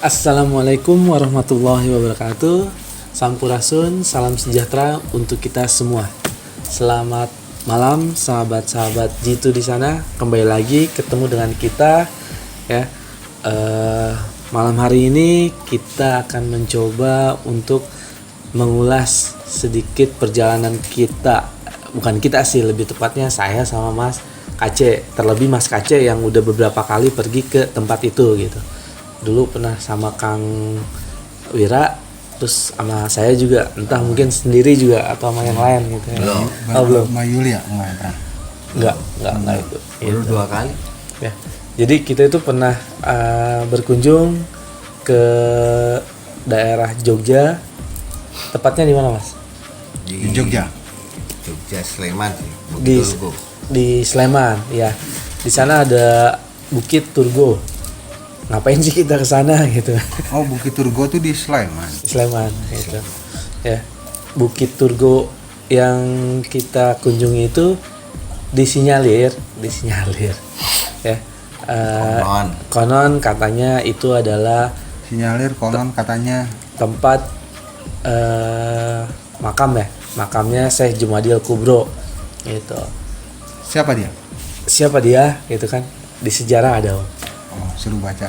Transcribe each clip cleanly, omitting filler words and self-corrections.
Assalamualaikum warahmatullahi wabarakatuh. Sampurasun, salam sejahtera untuk kita semua. Selamat malam sahabat-sahabat Jitu di sana. Kembali lagi ketemu dengan kita ya. Malam hari ini kita akan mencoba untuk mengulas sedikit perjalanan kita. Bukan kita sih, lebih tepatnya saya sama Mas Kace. Terlebih Mas Kace yang udah beberapa kali pergi ke tempat itu gitu. Dulu pernah sama Kang Wira, terus sama saya juga, entah mungkin sendiri juga atau sama yang lain gitu ya. Belum. Sama Yulia enggak pernah. Enggak itu. Baru 2 kali. Ya. Jadi kita itu pernah berkunjung ke daerah Jogja. Tepatnya di mana, Mas? Di Jogja. Jogja Sleman sih. Di Bukit Turgo. di Sleman, ya. Di sana ada Bukit Turgo. Ngapain sih kita ke sana gitu? Oh, Bukit Turgo tuh di Sleman. Sleman gitu. Ya. Bukit Turgo yang kita kunjungi itu disinyalir. Ya. Konon katanya itu adalah Sinyalir konon katanya tempat makam ya. Makamnya Syekh Jumadil Kubro gitu. siapa dia? Siapa dia gitu kan? Di sejarah ada. Oh, seru baca.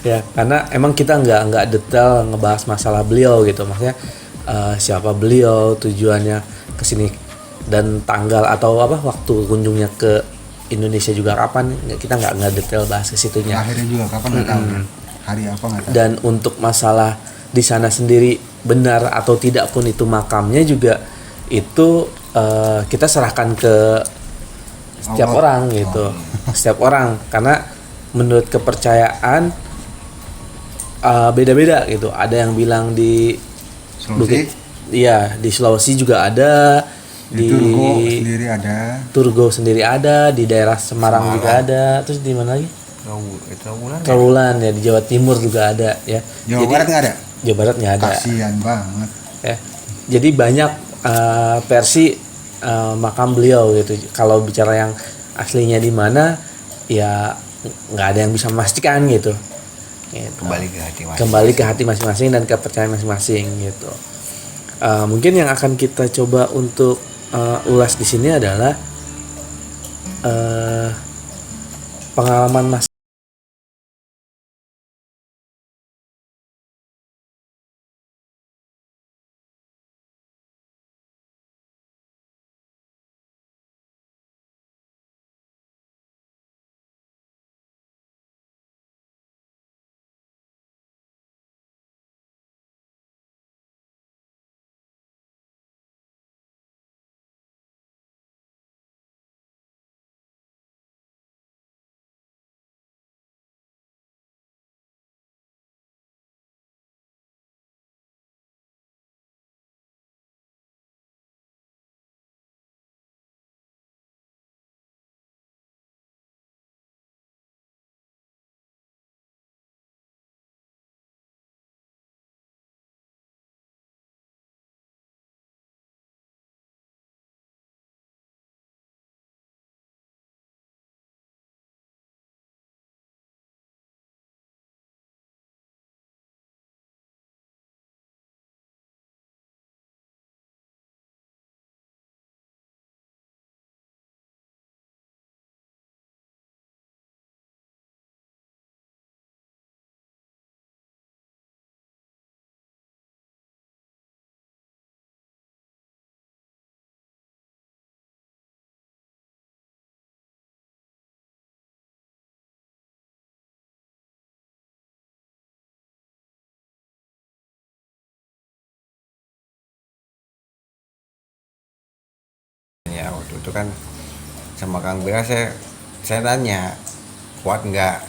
Ya, karena emang kita nggak detail ngebahas masalah beliau gitu, maksudnya siapa beliau, tujuannya ke sini dan tanggal atau apa waktu kunjungnya ke Indonesia juga kapan, kita nggak detail bahas ke situnya. Akhirnya juga kapan nggak tahu. Hari apa nggak tahu. Dan untuk masalah di sana sendiri benar atau tidak pun itu makamnya juga itu kita serahkan ke setiap orang gitu. Setiap orang, karena menurut kepercayaan beda-beda gitu. Ada yang bilang di Sulawesi, iya di Sulawesi juga ada, di Turgo sendiri ada, di daerah Semarang juga ada, terus di mana lagi? Trawulan ya, di Jawa Timur juga ada ya. Jawa Barat nggak ada. Jawa Barat nggak ada. Kasian banget. Ya. Jadi banyak versi makam beliau gitu. Kalau bicara yang aslinya di mana, ya nggak ada yang bisa memastikan gitu. Kembali ke hati masing-masing dan kepercayaan masing-masing gitu. Mungkin yang akan kita coba untuk ulas di sini adalah pengalaman Mas. Ya waktu itu kan sama Kang Bira saya tanya kuat nggak.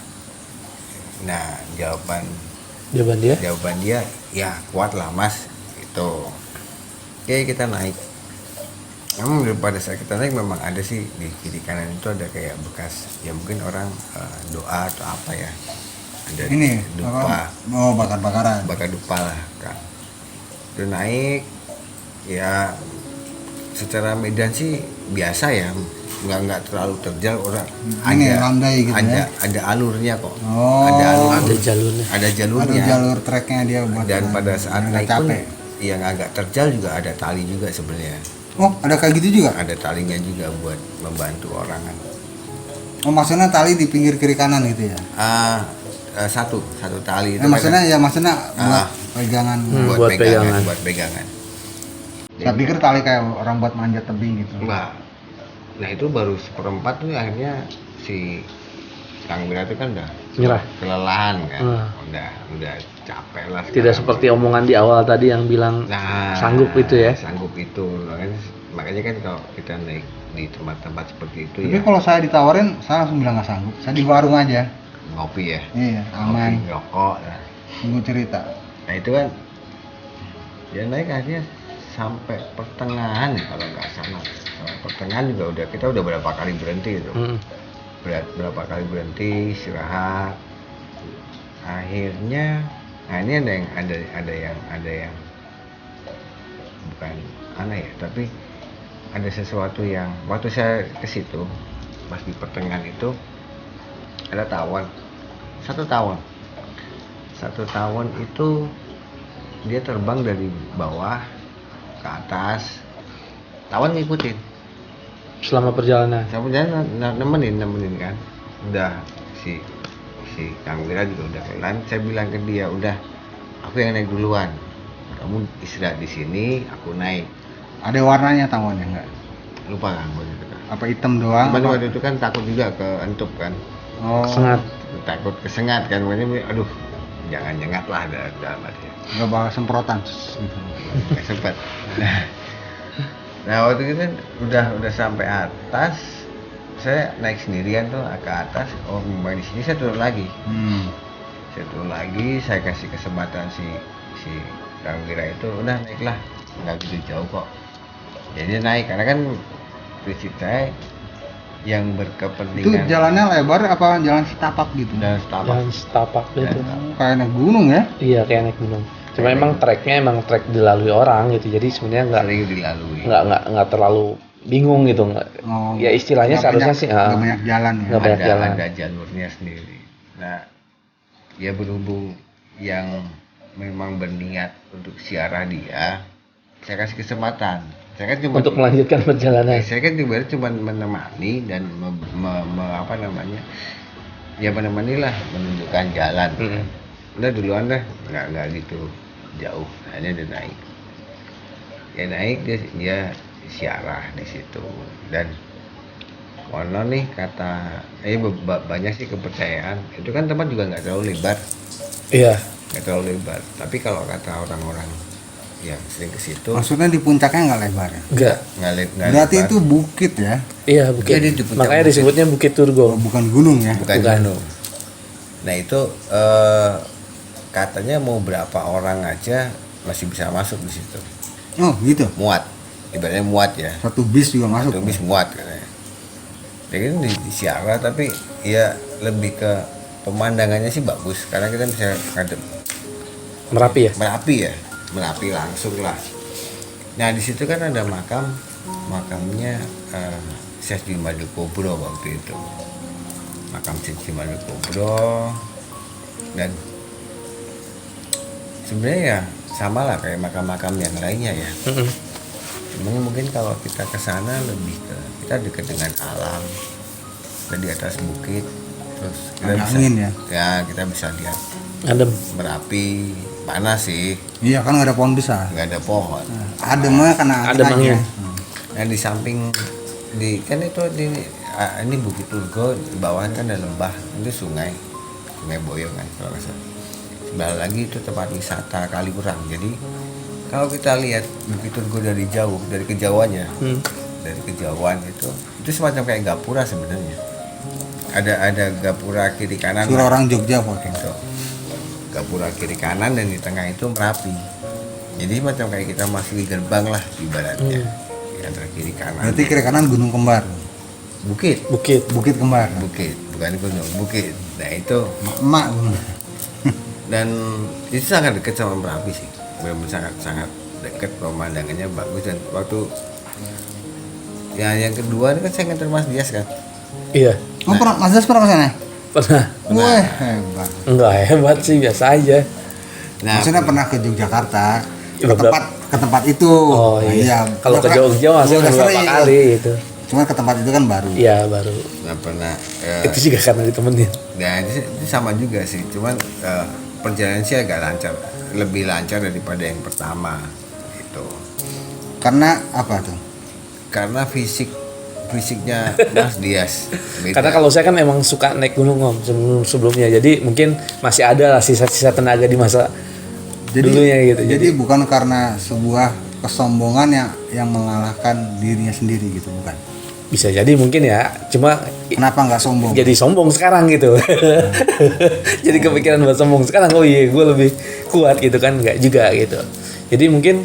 Nah jawaban dia ya kuat lah Mas itu. Oke kita naik. Namun pada saat kita naik memang ada sih di kiri kanan itu ada kayak bekas ya mungkin orang doa atau apa ya. Ada Ini dupa. bakar Dupa lah kan. Itu naik ya secara medan sih biasa ya nggak terlalu terjal orang. Ini landai gitu ada alurnya kok. Ada jalurnya. Ada jalurnya. Ada jalur treknya dia buat. Dan pada saat naik pun yang agak terjal juga ada tali juga sebenarnya. Oh, ada kayak gitu juga? Ada talinya juga buat membantu orang kan. Oh, maksudnya tali di pinggir kiri kanan gitu ya? Satu tali itu maksudnya buat pegangan. Buat pegangan. Saya pikir tali kayak orang buat manjat tebing gitu. Enggak. Nah itu baru seperempat tuh akhirnya si Kang Bira itu kan udah nyerah, kelelahan kan. Udah capek lah. Tidak seperti omongan di awal tadi yang bilang sanggup itu ya. Sanggup itu. Makanya kan kalau kita naik di tempat-tempat seperti itu. Tapi kalau saya ditawarin, saya langsung bilang nggak sanggup. Saya di warung aja. Ngopi ya. Iya, aman. Ngopi, rokok. Tunggu cerita. Nah itu kan dia naik akhirnya sampai pertengahan kalau nggak salah. Sampai pertengahan juga kita udah berapa kali berhenti itu. Berapa kali berhenti, istirahat. Akhirnya, nah ini ada yang bukan aneh ya, tapi ada sesuatu yang waktu saya ke situ pas di pertengahan itu ada tawon. Satu tawon itu dia terbang dari bawah ke atas. Tawon ngikutin selama perjalanan. Nemenin kan. Udah si Kang Wira juga udah kelan. Saya bilang ke dia, udah aku yang naik duluan. Kamu istirahat di sini, aku naik. Ada warnanya tawonnya enggak? Lupa kan waktu itu kan. Apa hitam doang? Cuman waktu itu kan takut juga keentup kan. Kesengat. Takut kesengat kan. Aduh, jangan nyengat lah dalam hati. Enggak bakal semprotan gitu. Nggak sempat. Nah waktu itu kan udah sampai atas, saya naik sendirian tuh ke atas. Oh memang di sini saya turun lagi. Saya turun lagi, saya kasih kesempatan si Kang Wira itu udah naiklah, nggak gitu jauh kok. Jadi naik karena kan prinsip saya yang berkepentingan. Itu jalannya lebar apa jalan setapak gitu? Jalan setapak gitu. Kayak naik gunung ya? Iya kayak naik gunung. Cuma emang treknya trek dilalui orang gitu, jadi sebenarnya nggak terlalu bingung gitu, nggak. Ya istilahnya seharusnya sih nggak banyak jalan ya. Nggak banyak jalan. Ada jalurnya sendiri. Nah, ya berhubung yang memang berniat untuk siarah dia, saya kasih kesempatan. Saya kan cuma untuk melanjutkan perjalanan. Saya kan cuma menemani dan menemani lah, menunjukkan jalan. Udah duluan dah, nggak gitu jauh, hanya dia naik dia siarah di situ. Dan konon nih kata banyak sih kepercayaan itu kan tempat juga nggak terlalu lebar. Iya, nggak terlalu lebar, tapi kalau kata orang-orang yang sering ke situ, maksudnya di puncaknya nggak lebar ya? Nggak berarti lebar. Itu bukit ya? Iya bukit. Makanya disebutnya Bukit Turgo. Bukan gunung ya? Bukan gunung. Nah itu katanya mau berapa orang aja masih bisa masuk di situ. Oh gitu. Muat, ibaratnya muat ya. Satu bis juga masuk. Satu bis muat katanya. Jadi di siarah tapi ya lebih ke pemandangannya sih bagus karena kita bisa ngadep Merapi ya. Merapi langsung lah. Nah di situ kan ada makamnya Syekh Jimadu Kubro waktu itu. Makam Syekh Jimadu Kubro. Dan sebenarnya ya sama lah kayak makam-makam yang lainnya ya. Mungkin kalau kita ke sana lebih kita dekat dengan alam. Kita di atas bukit, terus kita bisa, angin ya. Kita bisa lihat adem. Merapi, panas sih. Iya kan nggak ada pohon besar. Nggak ada pohon. Adem mah karena adem angin. Nah di samping ini Bukit Turgo, di bawah kan ada lembah, itu sungai Boyong kan kalau nggak salah. Sebelah lagi itu tempat wisata Kaliurang. Jadi kalau kita lihat Bukit Turgo dari jauh, dari kejauhannya, dari kejauhan itu semacam kayak gapura sebenarnya. Ada gapura kiri kanan. Surah orang Jogja waktu itu. Gapura kiri kanan dan di tengah itu Merapi. Jadi macam kayak kita masih di gerbang lah ibaratnya. Antara kiri kanan. Berarti kiri kanan Gunung Kembar. Bukit Kembar. Bukit, bukan gunung, bukit. Nah itu emak. Dan itu sangat dekat sama Merapi sih. Benar-benar sangat dekat, pemandangannya bagus. Dan waktu Ya yang kedua ini kan saya nganter Mas Dias kan. Iya. Oh, pernah Mas Dias pernah ke sana? Pernah. Wah, hebat. Enggak hebat sih, biasa aja. Nah, Maksudnya pernah ke Yogyakarta, Ya, ke tempat itu. Oh Nah, iya. Kalau ke Jogja Gua masih udah beberapa sering. kali itu. Cuma ke tempat itu kan baru. Iya baru. nggak pernah. Itu juga karena ditemenin. Nah itu sama juga sih. Cuman perjalanan sih agak lancar, lebih lancar daripada yang pertama. Gitu. Karena apa tuh? Karena fisiknya Mas Dias. Beda. Karena kalau saya kan emang suka naik gunung Om sebelumnya. Jadi mungkin masih ada lah sisa-sisa tenaga di masa dulunya gitu. Jadi bukan karena sebuah kesombongan yang mengalahkan dirinya sendiri gitu, bukan? Bisa jadi mungkin ya. Cuma Kenapa nggak sombong? jadi sombong sekarang gitu. Jadi kepikiran buat sombong sekarang. Oh iya, gue lebih kuat gitu kan? Nggak juga gitu. Jadi mungkin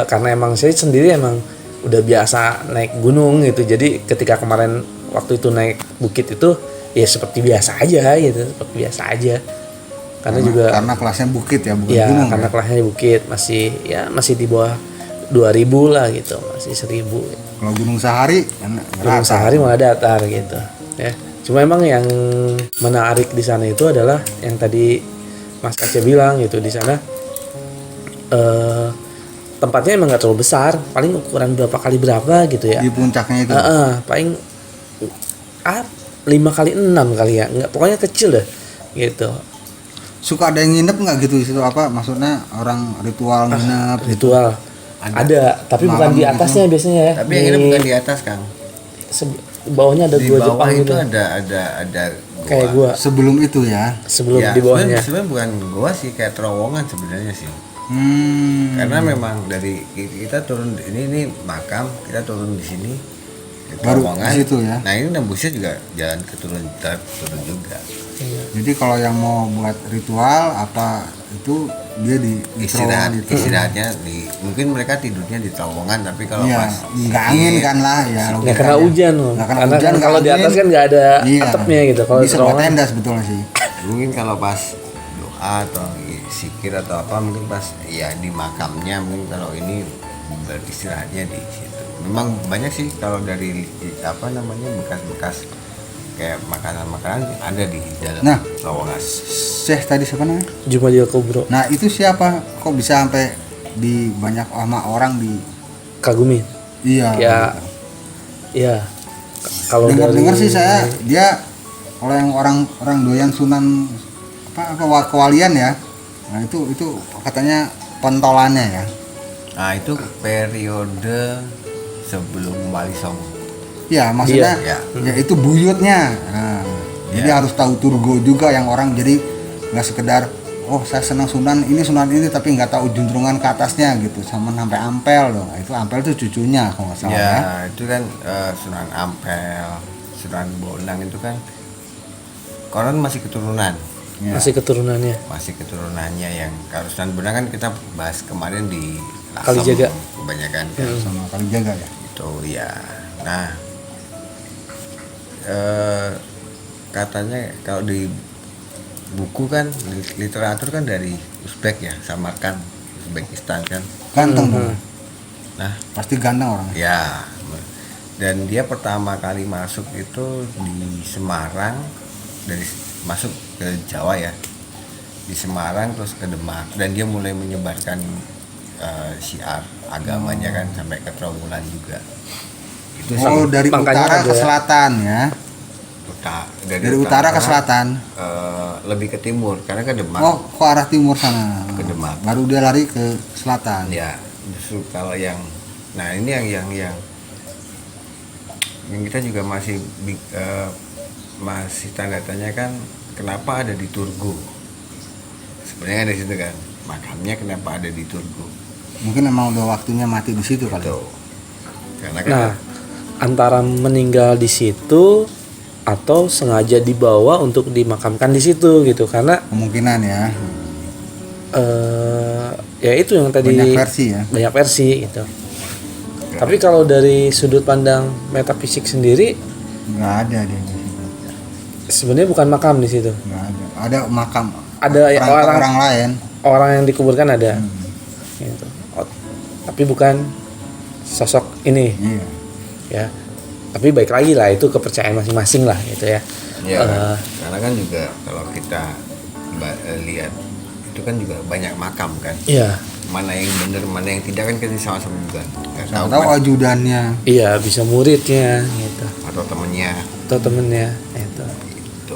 karena emang saya sendiri emang udah biasa naik gunung gitu. Jadi ketika kemarin waktu itu naik bukit itu ya seperti biasa aja gitu, seperti biasa aja. Karena kelasnya bukit ya, bukan ya, gunung. karena Ya? kelasnya bukit masih di bawah 2.000 lah gitu, masih 1.000. Kalau gunung sehari, Gunung sehari malah datar gitu ya. Cuma emang yang menarik di sana itu adalah yang tadi Mas Aceh bilang gitu, di sana tempatnya emang nggak terlalu besar, paling ukuran berapa kali berapa gitu ya. Di puncaknya itu. Paling 5x6 kali ya, nggak, pokoknya kecil deh gitu. Suka ada yang nginep nggak gitu di situ, apa maksudnya orang ritual nginep gitu? Ritual ada, tapi bukan Malam di atasnya gitu. biasanya ya. Tapi yang ini bukan di atas Kang. Bawahnya ada Di gua bawah Jepang itu gitu. ada gua. Kayak gua Sebelum itu ya. sebelum Ya, di bawahnya. sebenarnya bukan gua sih, kayak terowongan sebenarnya sih. Karena memang dari kita turun ini makam, kita turun di sini di Baru terowongan. di situ ya. Nah ini nembusnya juga jalan ke turun juga. Jadi kalau yang mau buat ritual apa itu dia di Istirahat, terowongan itu. istirahatnya mungkin mereka tidurnya di terowongan, tapi kalau Iya, pas nggak angin kan lah ya. Nggak logikanya. kena hujan loh. Nggak kena Karena hujan, kan kalau di nggak atas angin. kan nggak ada Iya. atapnya gitu. Kalau di bisa buat terowongan tenda sebetulnya sih. mungkin kalau pas doa atau zikir atau apa, mungkin pas ya di makamnya, mungkin kalau ini beristirahatnya di situ. Memang banyak sih kalau dari apa namanya bekas-bekas kayak makanan-makanan ada di dalam Nah. terowongan. Syekh tadi siapa namanya? Jumadil Kubro Nah itu siapa? Kok bisa sampai di banyak sama orang di kagumi. iya? Ya, ya. Kalau Dengar dari sih saya dia kalau yang orang doyan sunan apa kewalian ya. Nah itu katanya pentolannya ya. Nah itu periode sebelum Wali Songo. Ya maksudnya Iya. ya itu buyutnya. Nah, jadi Iya. harus tahu turgo juga yang orang, jadi nggak sekedar oh saya senang sunan ini tapi nggak tahu juntrungan ke atasnya gitu, sama sampai ampel loh. Itu ampel tuh cucunya kalau nggak salah ya. Ya itu kan Sunan Ampel, Sunan Bonang itu kan konon masih keturunan. Ya. masih keturunannya. Masih keturunannya yang kalau Sunan Bonang kan kita bahas kemarin di Kalijaga. kebanyakan kan. Sama kali jaga ya. Itu ya. Nah katanya kalau di buku kan literatur kan dari Uzbek ya, Samarkand, Uzbekistan kan. Ganteng dong. Nah Pasti ganteng orang. ya, dan dia pertama kali masuk itu di Semarang, dari masuk ke Jawa ya, di Semarang terus ke Demak, dan dia mulai menyebarkan syiar agamanya kan sampai ke Trawulan juga. Itu Oh dari Makanya utara ke ada- selatan ya. dari Utara ke selatan. lebih ke timur karena ke Demak. Oh ke arah timur sana. Ke Demak. Baru dia lari ke selatan. Ya, justru kalau yang nah ini yang kita juga masih masih tanda tanya kan, kenapa ada di Turgu? Sebenarnya ada di situ kan, makamnya kenapa ada di Turgu? Mungkin emang udah waktunya mati di situ kali. Tuh. Karena kan Nah, antara meninggal di situ atau sengaja dibawa untuk dimakamkan di situ gitu, karena Kemungkinan ya. ya itu yang tadi Banyak versi ya. banyak versi gitu. Tapi kalau dari sudut pandang metafisik sendiri, Nggak ada dia di situ. sebenarnya bukan makam di situ. Nggak ada. Ada makam. Ada ya, orang lain. Orang yang dikuburkan ada, gitu. Tapi bukan sosok ini. Iya. ya. Tapi baik lagi lah, itu kepercayaan masing-masing lah gitu ya. Ya, karena kan juga kalau kita lihat itu kan juga banyak makam kan. Iya. Mana yang benar, mana yang tidak kan kita sama-sama juga nggak tahu Tahu kan. ajudannya. Iya, bisa muridnya gitu. Atau temennya. Atau temennya itu. Gitu.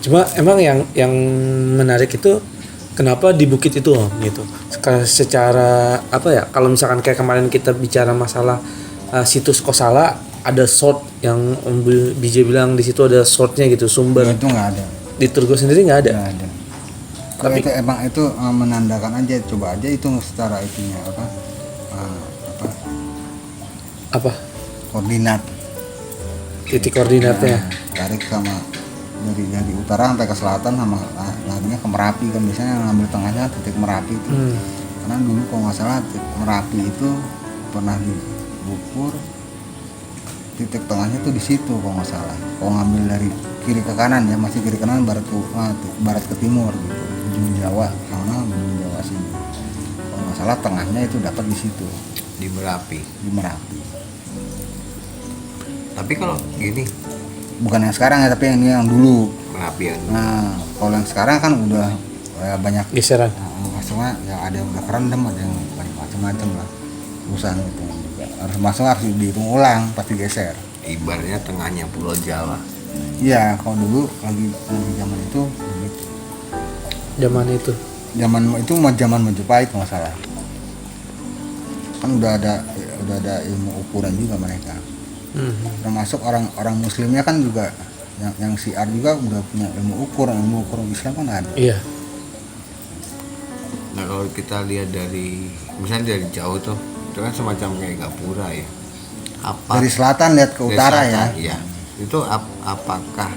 Cuma emang yang menarik itu kenapa di bukit itu Om gitu. Secara apa ya? Kalau misalkan kayak kemarin kita bicara masalah situs Kosala, ada sword yang Om BJ bilang di situ ada swordnya gitu, sumber. Itu nggak ada. Di Turgo sendiri nggak ada. Nggak ada. Tapi itu emang itu menandakan aja, coba aja itu secara itunya Apa? koordinat. Titik koordinatnya. Tarik sama dari utara sampai ke selatan sama larinya ke Merapi kan, biasanya yang ngambil tengahnya titik Merapi itu. Karena dulu kalau nggak salah titik Merapi itu pernah diukur titik tengahnya tuh di situ kalau nggak salah. Kalau ngambil dari kiri ke kanan ya, masih kiri kanan barat ke timur gitu. Ujung Jawa sana, ujung Jawa sini. Kalau nggak salah tengahnya itu dapat di situ. Di Merapi. Di Merapi. Tapi kalau gini, bukan yang sekarang ya, tapi yang ini yang dulu. Merapi yang Nah, kalau yang sekarang kan udah banyak Geseran. maksudnya ya ada yang udah kerendam, ada yang banyak macam-macam lah urusan gitu juga. Harus dihitung ulang, pasti geser. ibaratnya tengahnya Pulau Jawa. Iya, kalau dulu lagi zaman itu begitu. Zaman itu. Zaman Majapahit nggak salah. Kan udah ada ilmu ukuran juga mereka. Termasuk orang muslimnya kan juga yang syiar juga udah punya ilmu ukuran Islam kan ada. Iya. Nah kalau kita lihat dari misalnya dari jauh tuh itu kan semacam kayak gapura ya. Apa Dari selatan lihat ke dari utara selatan, ya. ya. Itu apakah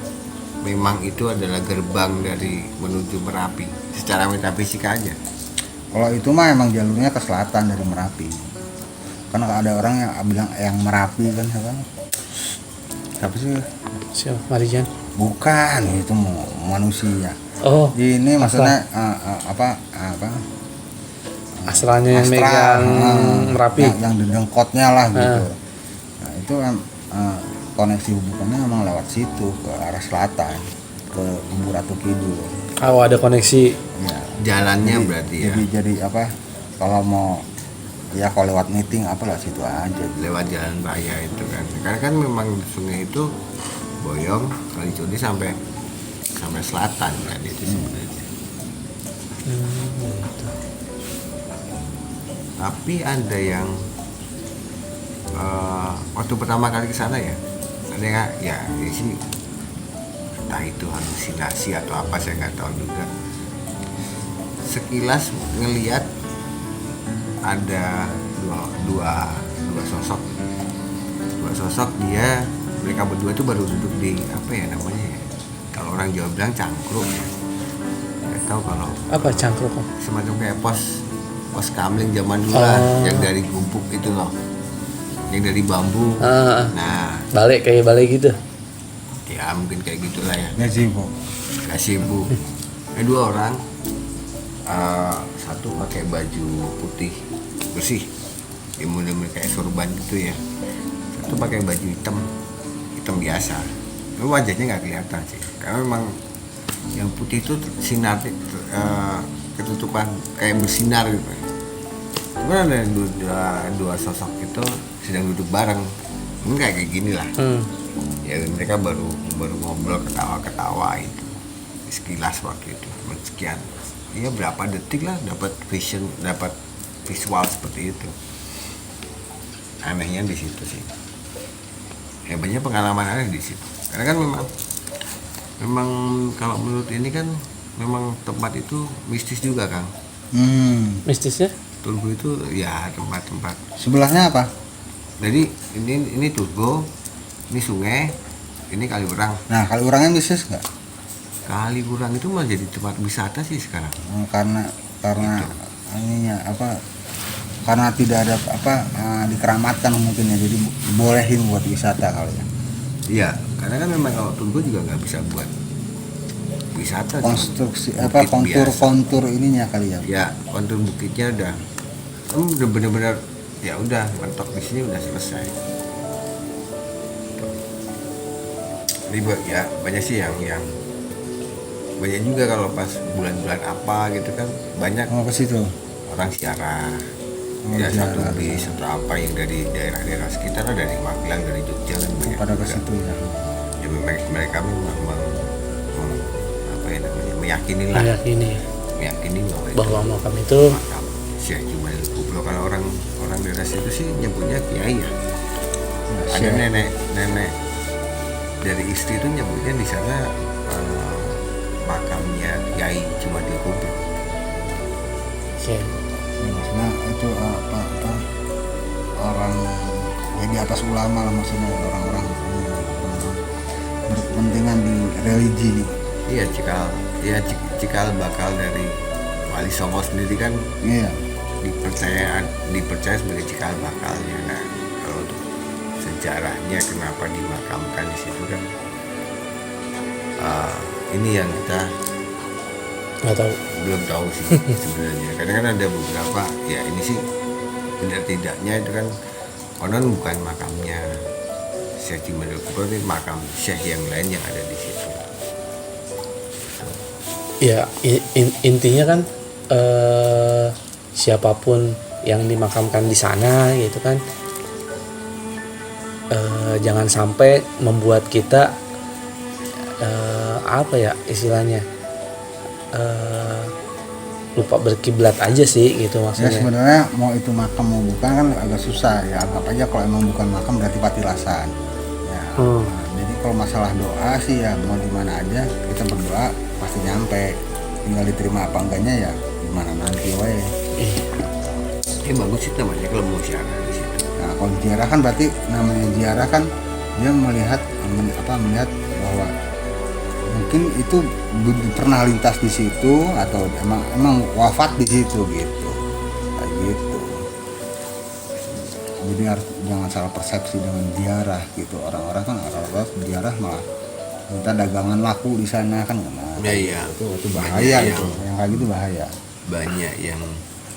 memang itu adalah gerbang dari menuju Merapi secara metafisika aja? Kalau itu mah emang jalurnya ke selatan dari Merapi. Karena ada orang yang bilang yang Merapi kan siapa sih? Siapa? Marijan? Bukan, itu manusia. Oh. Ini maksudnya Astralnya yang astral, megang Merapi. yang dengkotnya lah gitu. Nah itu koneksi hubungannya emang lewat situ ke arah selatan, ke Ubur atau Kidul. Oh, ada koneksi. Ya. Jalannya berarti ya. Jadi apa? Kalau mau ya kalau lewat meeting apalah situ aja. Lewat jalan raya itu kan. Karena kan memang sungai itu Boyong, Kalicudi sampai selatan kan itu sebenarnya. Gitu. Tapi ada yang waktu pertama kali ke sana ya, ada yang ya di sini entah itu halusinasi atau apa saya nggak tahu juga. Sekilas ngelihat ada dua sosok mereka berdua itu baru duduk di apa ya namanya ya? Kalau orang Jawa bilang cangkruk ya. Nggak tahu kalau Apa cangkruk? semacam kayak pos kamling zaman dulu lah, yang dari gubuk itu loh, yang dari bambu. Nah, Balik gitu. ya mungkin kayak gitulah ya. Gak sibuk. Dua orang, satu pakai baju putih bersih, dimulai kayak sorban gitu ya. Satu pakai baju hitam biasa. Itu wajahnya nggak kelihatan sih, karena memang yang putih itu sinar ketutupan kayak bersinar gitu. Cuma ada dua sosok itu sedang duduk bareng, ini kayak gini lah. Ya mereka baru ngobrol ketawa itu sekilas waktu itu sekian ya berapa detik lah dapat visual seperti itu. Anehnya di situ sih, banyak pengalaman aneh di situ karena kan memang kalau menurut ini kan memang tempat itu mistis juga Kang. Mistisnya? Turgo itu ya tempat Sebelahnya apa? jadi ini Turgo, ini sungai, ini Kaliurang. Nah, Kaliurangnya mistis nggak? Kaliurang itu malah jadi tempat wisata sih sekarang. Karena ininya apa? Karena tidak ada dikeramatkan mungkin ya, jadi bolehin buat wisata kali ya. Iya, karena kan memang kalau Turgo juga nggak bisa buat wisata. Konstruksi bukit kontur ininya kali ya. Ya, kontur bukitnya udah bener-bener ya udah mentok di sini udah selesai. ribet ya, banyak sih yang banyak juga kalau pas bulan-bulan apa gitu kan banyak ke situ. orang ziarah. Ya satu bis atau apa yang dari daerah-daerah sekitar, dari Magelang, dari Jogja kan banyak pada ke juga. situ ya. Ya mereka memang apa ya namanya, meyakini bahwa makam itu makam Syekh Jumail Kubro. Kalau orang daerah situ sih nyebutnya kiai ya. Ada nenek dari istri itu nyebutnya di sana makamnya Kiai Jumail Kubro. Oke. Maksudnya itu apa orang ya di atas ulama lah, maksudnya orang-orang berkepentingan di religi nih. Iya, cikal bakal dari Wali Songo sendiri kan. Iya. dipercaya sebagai cikal bakalnya. Nah, kalau untuk sejarahnya kenapa dimakamkan di situ kan ini yang kita nggak tahu, belum tahu sih sebenarnya. Karena kan ada beberapa ya, ini sih tidaknya itu kan konon bukan makamnya Syekh Jumail Kubro, tapi makam Syekh yang lain yang ada di situ. ya intinya kan siapapun yang dimakamkan di sana gitu kan, jangan sampai membuat kita apa ya istilahnya, lupa berkiblat aja sih gitu Ya maksudnya. sebenarnya mau itu makam mau bukan kan agak susah ya, anggap aja kalau emang bukan makam berarti patilasan ya. Nah, jadi kalau masalah doa sih ya mau di mana aja kita berdoa pasti nyampe, tinggal diterima apa enggaknya ya gimana nanti wae. Bagus sih namanya kalau mau ziarah di situ. Nah kalau ziarah kan berarti namanya ziarah kan dia melihat bahwa mungkin itu pernah lintas di situ atau emang wafat di situ gitu, kayak gitu. Jadi harus jangan salah persepsi dengan ziarah gitu. Orang-orang kan ziarah malah minta dagangan laku di sana kan, Iya. Itu bahaya gitu. Yang kayak gitu bahaya. Banyak yang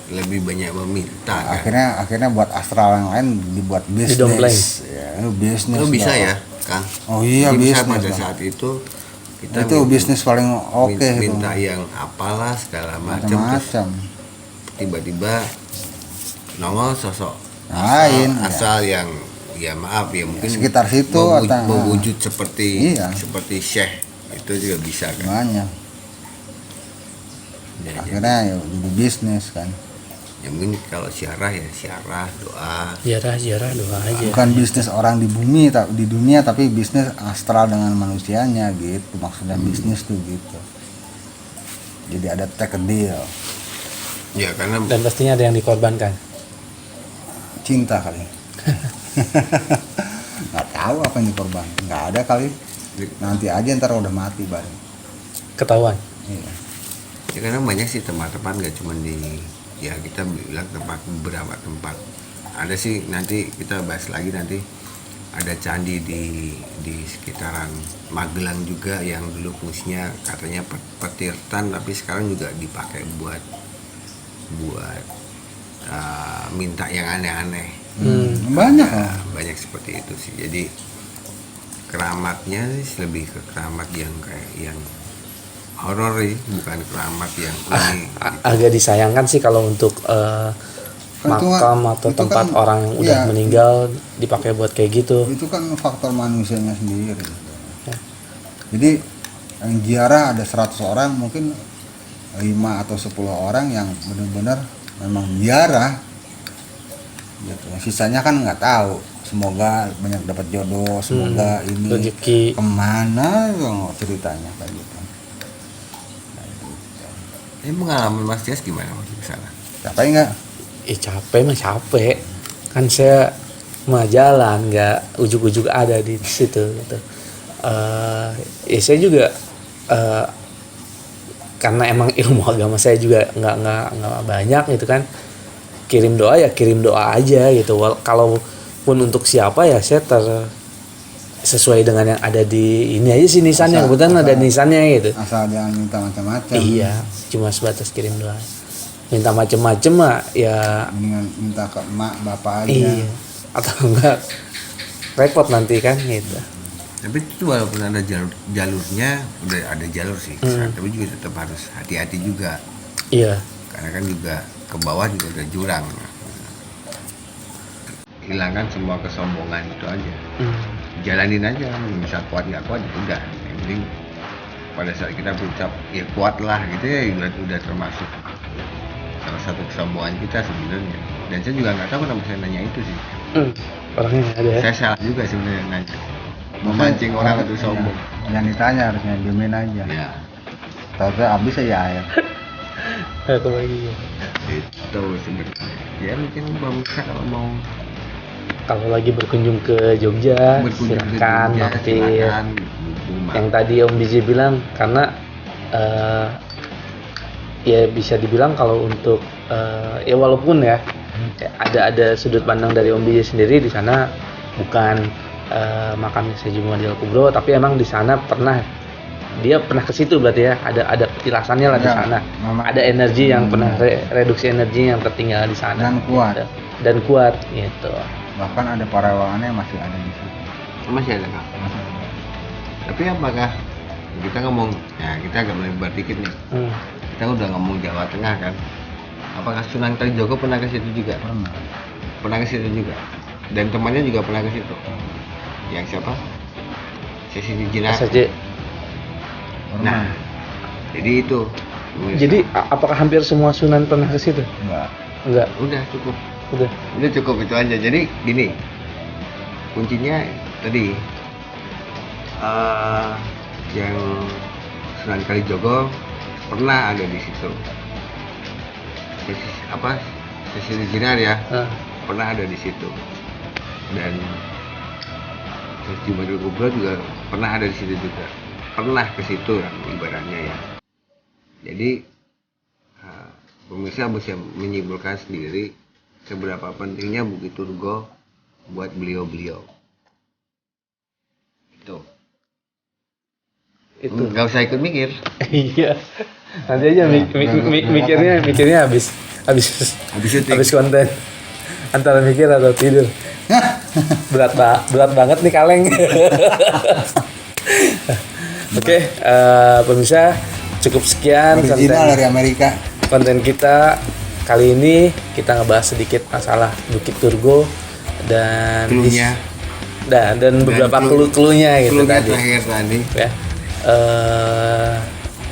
lebih banyak meminta kan. Akhirnya buat astral yang lain dibuat bisnis. Ya, bisnis. Itu bisa ya, Kang. Oh iya, jadi bisnis. Pada saat itu kita itu bisnis paling oke minta itu. yang apalah segala macam. Tiba-tiba nongol sosok lain asal yang ya maaf ya mungkin sekitar situ mewujud seperti Syekh itu juga bisa kan. Banyak. Ya, akhirnya ya jadi bisnis kan. Ya mungkin kalau ziarah ya ziarah doa. Ziarah doa aja. Bukan bisnis orang di bumi di dunia, tapi bisnis astral dengan manusianya gitu. Maksudnya bisnis tuh gitu. Jadi ada take a deal. Ya karena dan pastinya ada yang dikorbankan. Cinta kali. Nggak tahu apa yang dikorban. Nggak ada kali. Nanti aja ntar udah mati bareng. Ketahuan. Iya. Ya karena banyak sih tempat-tempat nggak cuma di ya kita bilang beberapa tempat. Ada sih nanti kita bahas lagi nanti ada candi di sekitaran Magelang juga yang dulu fungsinya katanya petirtan tapi sekarang juga dipakai buat minta yang aneh-aneh. Banyak banyak seperti itu sih. Jadi keramatnya sih lebih ke keramat yang kayak yang horor sih, bukan keramat yang ini. Agak disayangkan sih kalau untuk makam atau tempat kan, orang yang udah meninggal dipakai buat kayak gitu. Itu kan faktor manusianya sendiri. Ya. Jadi yang ziarah ada 100 orang mungkin 5 atau 10 orang yang benar-benar memang ziarah gitu. Sisanya kan nggak tahu. Semoga banyak dapat jodoh, semoga ini rezeki kemana ceritanya kayak gitu. Ini pengalaman Mas Dias gimana waktu ke sana? Capek nggak? Capek kan saya mah jalan nggak ujuk-ujuk ada di situ gitu. Ya saya juga karena emang ilmu agama saya juga nggak banyak gitu kan, kirim doa aja gitu. Kalaupun untuk siapa ya saya sesuai dengan yang ada di ini aja sih nisannya, kebetulan ada nisannya gitu. Asal jangan minta macam-macam. Iya, cuma sebatas kirim doa. Minta macam-macam mah ya minta ke emak bapak aja. Iya. Atau enggak repot nanti kan gitu. Tapi itu walaupun ada jalurnya, udah ada jalur sih, tapi juga tetap harus hati-hati juga. Iya. Karena kan juga ke bawah juga udah jurang. Hilangkan semua kesombongan itu aja. Jalanin aja, bisa kuat nggak kuat ya udah. Yang penting pada saat kita berucap ya kuat lah gitu ya, udah termasuk salah satu kesombongan kita sebenarnya. Dan saya juga nggak tahu kenapa saya nanya itu sih. Orangnya ada ya. Saya salah juga sebenarnya nanya. Memancing orang untuk sombong. Yang ditanya harusnya diemin aja. Ya. Tahu-tahu habis aja ya. Itu lagi. Itu sebenarnya. Ya mungkin pemirsa kalau lagi berkunjung ke Jogja, silakan mampir. Yang tadi Om Biji bilang, karena ya bisa dibilang kalau untuk ya walaupun ya ada sudut pandang dari Om Biji sendiri di sana bukan makam Sayyidi Muhammad Al-Kubro, tapi emang di sana dia pernah ke situ berarti ya, ada petilasannya lah di sana. Ada energi yang pernah reduksi energi yang tertinggal di sana. Dan kuat gitu. Bahkan ada parawangannya masih ada di situ. Masih ada Kak? Masih ada. Tapi apakah kita ngomong, ya kita agak melebar dikit nih. Kita udah ngomong Jawa Tengah kan. Apakah Sunan Kalijogo pernah ke situ juga? Pernah ke situ juga. Dan temannya juga pernah ke situ. Yang siapa? Sesi Jinah. Nah, jadi itu. Jadi apakah hampir semua Sunan pernah ke situ? Enggak. Udah cukup. Udah cukup itu aja. Jadi gini, kuncinya tadi yang Sunan Kalijogo pernah ada di situ. Sesi Jinar ya, pernah ada di situ. Dan Sesi Al-Kubro juga pernah ada di situ juga. Pernah ke situ ibaratnya ya. Jadi pemirsa bisa menyimpulkan sendiri seberapa pentingnya Bukit Turgo buat beliau-beliau. Itu. Nggak usah ikut mikir. Iya. Nanti aja mikirnya habis konten. Antara mikir atau tidur. berat banget nih kaleng. Oke, pemirsa, cukup sekian original dari Amerika. Konten kita kali ini. Kita ngebahas sedikit masalah Bukit Turgo dan beberapa clue-nya gitu tadi. Ya.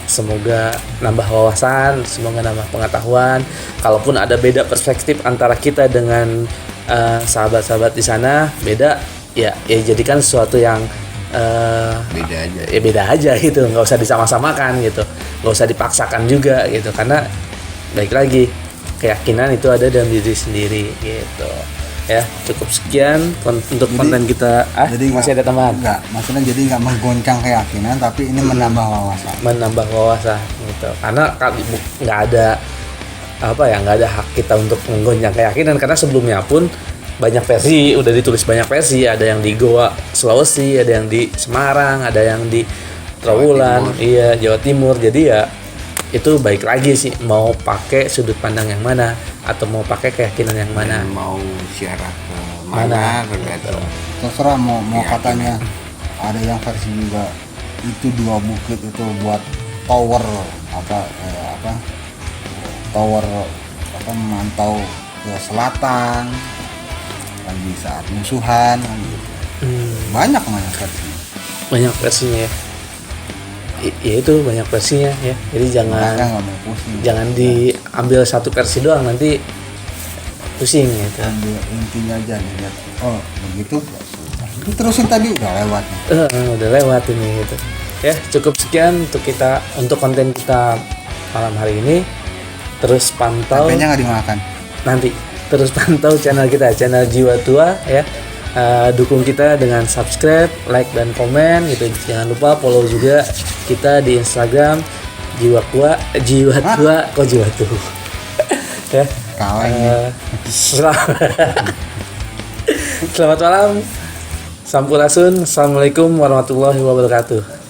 Semoga nambah wawasan, semoga nambah pengetahuan. Kalaupun ada beda perspektif antara kita dengan sahabat-sahabat di sana, beda ya jadikan sesuatu yang beda aja gitu, nggak usah disama-samakan gitu, nggak usah dipaksakan juga gitu, karena baik lagi keyakinan itu ada dalam diri sendiri gitu ya. Cukup sekian untuk konten kita. Jadi masih ada tambahan? Enggak, maksudnya jadi nggak menggoncang keyakinan, tapi ini menambah wawasan gitu, karena nggak ada nggak ada hak kita untuk menggoncang keyakinan, karena sebelumnya pun banyak versi, udah ditulis banyak versi, ada yang di Goa Sulawesi, ada yang di Semarang, ada yang di Trawulan, Jawa Timur. Jadi ya itu baik lagi sih, mau pakai sudut pandang yang mana atau mau pakai keyakinan yang mana, dan mau siarah ke mana terserah. Mau katanya ada yang versi juga itu 2 bukit itu buat tower memantau ke selatan lagi saat musuhan gitu. Banyak versinya ya. Ya itu banyak versinya ya. Jadi jangan diambil satu versi doang, nanti pusing gitu. Ambil intinya aja lihat. Oh begitu. Terusin tadi udah lewat. Udah lewat ini gitu. Ya cukup sekian untuk konten kita malam hari ini. Terus pantau. Tempenya nggak dimakan. Nanti terus pantau channel kita, channel Jiwa Tua ya. Dukung kita dengan subscribe, like dan komen gitu. Jangan lupa follow juga kita di Instagram Jiwa Tua ya. Selamat malam. Sampurasun. Assalamualaikum warahmatullahi wabarakatuh.